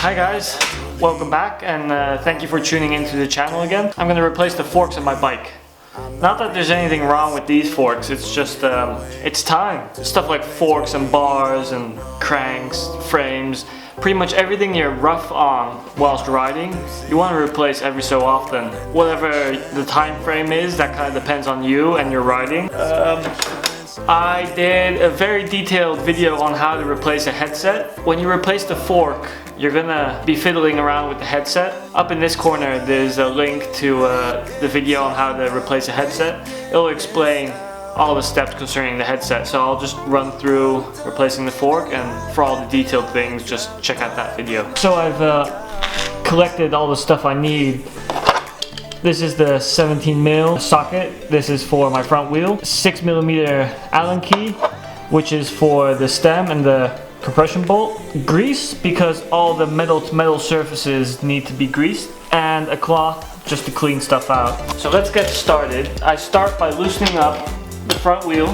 Hi guys, welcome back and thank you for tuning into the channel again. I'm going to replace the forks on my bike. Not that there's anything wrong with these forks, it's just, it's time. Stuff like forks and bars and cranks, frames, pretty much everything you're rough on whilst riding, you want to replace every so often. Whatever the time frame is, that kind of depends on you and your riding. I did a very detailed video on how to replace a headset. When you replace the fork, you're gonna be fiddling around with the headset. Up in this corner there's a link to the video on how to replace a headset. It'll explain all the steps concerning the headset, so I'll just run through replacing the fork, and for all the detailed things just check out that video. So I've collected all the stuff I need. This is the 17mm socket. This is for my front wheel. 6mm Allen key, which is for the stem and the compression bolt. Grease, because all the metal to metal surfaces need to be greased. And a cloth just to clean stuff out. So let's get started. I start by loosening up the front wheel.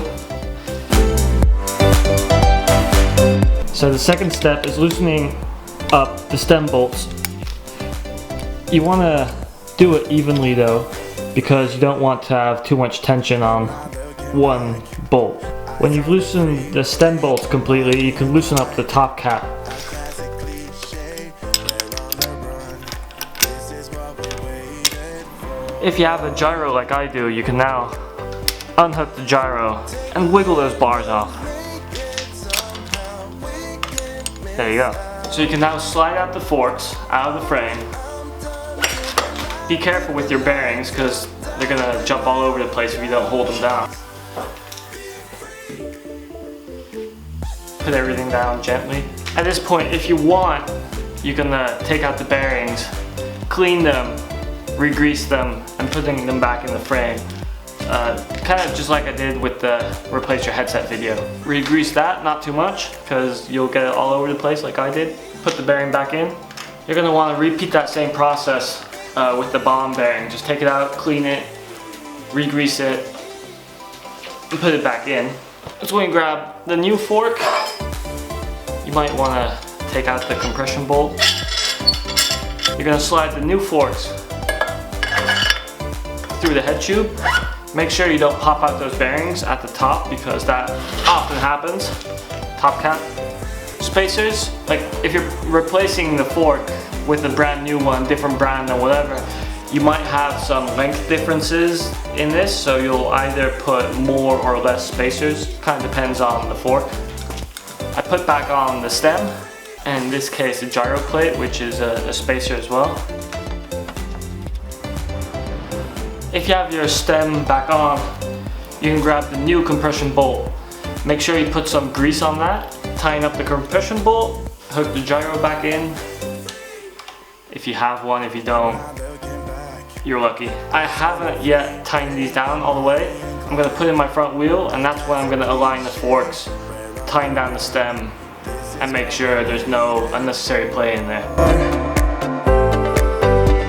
So the second step is loosening up the stem bolts. You want to do it evenly though, because you don't want to have too much tension on one bolt. When you've loosened the stem bolts completely, you can loosen up the top cap. If you have a gyro like I do, you can now unhook the gyro and wiggle those bars off. There you go. So you can now slide out the forks out of the frame. Be careful with your bearings because they're gonna jump all over the place if you don't hold them down. Put everything down gently. At this point, if you want, you can take out the bearings, clean them, re-grease them, and putting them back in the frame. Kind of just like I did with the replace your headset video. Re-grease that, not too much, because you'll get it all over the place like I did. Put the bearing back in. You're gonna want to repeat that same process with the bomb bearing. Just take it out, clean it, re-grease it, and put it back in. So when you grab the new fork, you might want to take out the compression bolt. You're going to slide the new forks through the head tube. Make sure you don't pop out those bearings at the top, because that often happens. Top cap. Spacers, like if you're replacing the fork with a brand new one, different brand or whatever, you might have some length differences in this, so you'll either put more or less spacers. Kind of depends on the fork. I put back on the stem, and in this case a gyro plate, which is a spacer as well. If you have your stem back on, you can grab the new compression bolt. Make sure you put some grease on that, tying up the compression bolt, hook the gyro back in. If you have one, if you don't, you're lucky. I haven't yet tightened these down all the way. I'm going to put in my front wheel, and that's when I'm going to align the forks, tighten down the stem, and make sure there's no unnecessary play in there.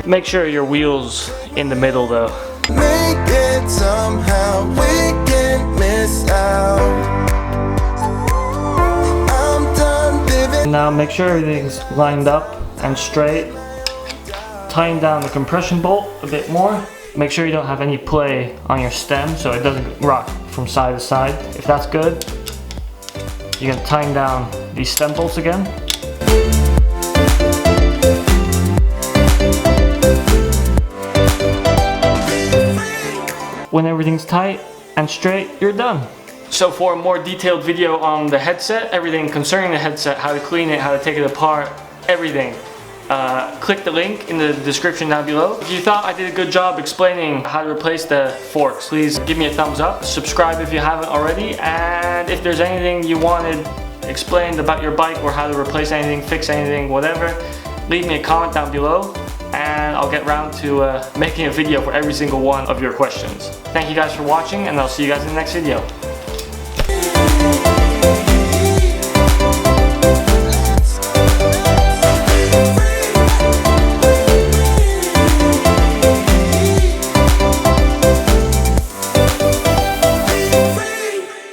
Make sure your wheel's in the middle though. Make it somehow, we can miss out. I'm done living. Now make sure everything's lined up and straight. Tighten down the compression bolt a bit more. Make sure you don't have any play on your stem so it doesn't rock from side to side. If that's good, you can tighten down these stem bolts again. When everything's tight and straight, you're done. So for a more detailed video on the headset, everything concerning the headset, how to clean it, how to take it apart, everything, click the link in the description down below. If you thought I did a good job explaining how to replace the forks, please give me a thumbs up, subscribe if you haven't already, and if there's anything you wanted explained about your bike or how to replace anything, fix anything, whatever, leave me a comment down below and I'll get around to making a video for every single one of your questions. Thank you guys for watching, and I'll see you guys in the next video.